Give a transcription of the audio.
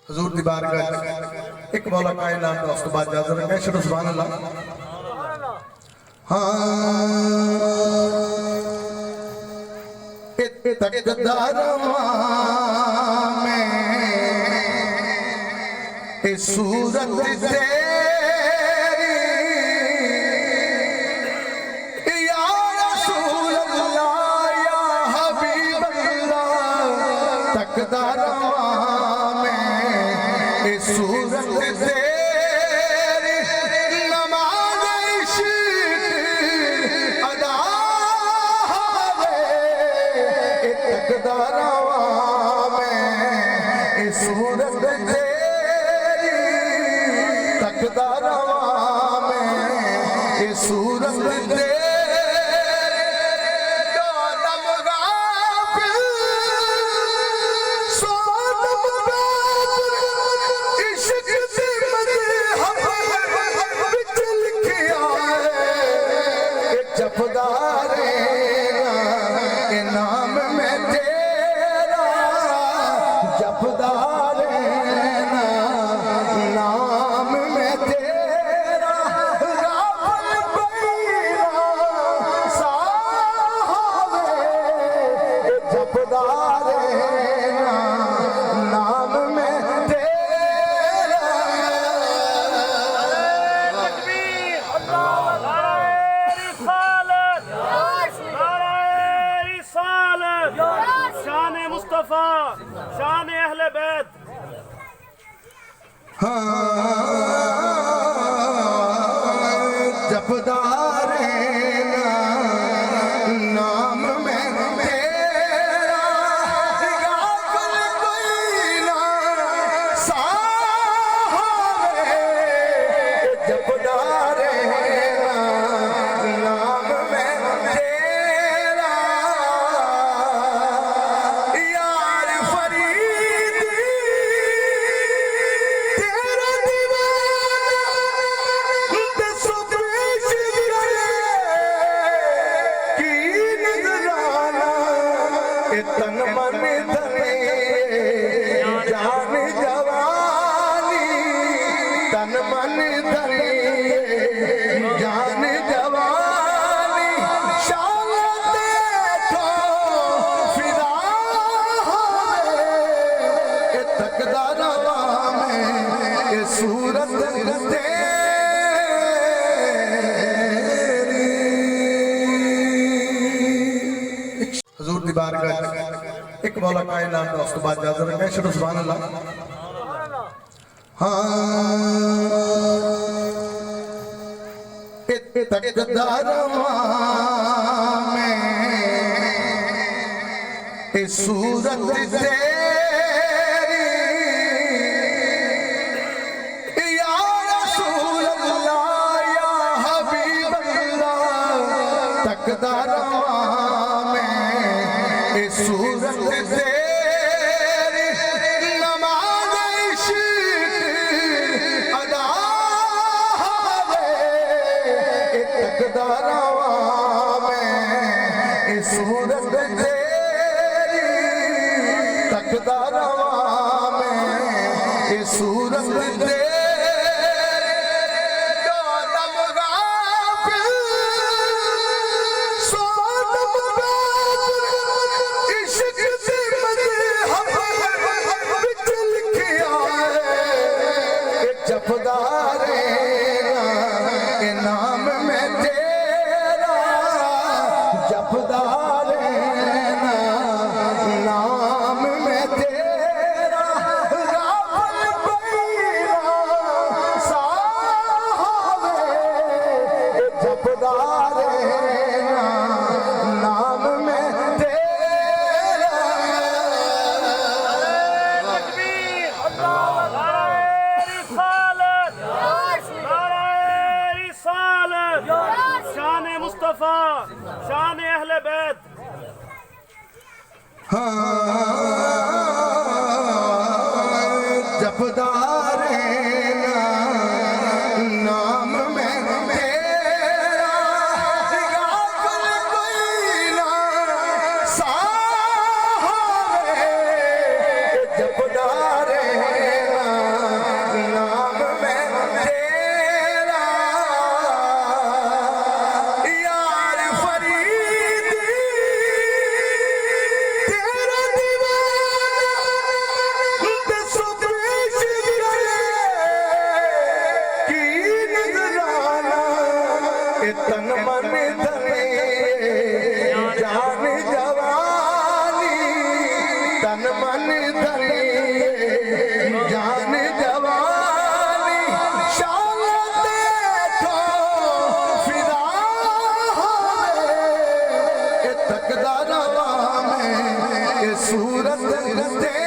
हजूर दी बारगाह एक मौला कायनात दा उस तो बाद इजाजत रखे शुरू सुभान अल्लाह। में इस सूरत तेरी या रसूल अल्लाह या हबीब अल्लाह तकदरा में इस सूरत तेरी नमाज इश्क अदा तकदरा में इस सूरत तेरी तकदरा में इस सूरत तेरी नाम में तेरा जपदार नाम में तेरा जपदार नाम में मुस्तफा शान अहले बैत जपदार नाम में तेरा कोई ना साहब जपदार नाम में तेरा यार फरीद तेरा दीवाना दसो पेश करे की नजराना तन मन धने जान जवानी तन मन धने जान जवानी शान देखो फिदा होवे तकदरा में ये सूरत तेरी हजूर दी बारगाह एक मौला कायनात दा उस तो बाद इजाजत रखे शुरू सुभान अल्लाह। तकदरा में इस सूरत तेरी या रसूल अल्लाह या हबीब अल्लाह तकदरा में इस सूरत तेरी नमाज इश्क अदा तकदरा में इस सूरत तेरी तकदरा में इस सूरत तेरी जपदार नाम में तेरा जपदार नाम में तेरा जपदार नाम में शान मुस्तफा शान अहले बैत जपदार नाम में तेरा कोई ना साहब जपदार सजदा रवा में ये सूरत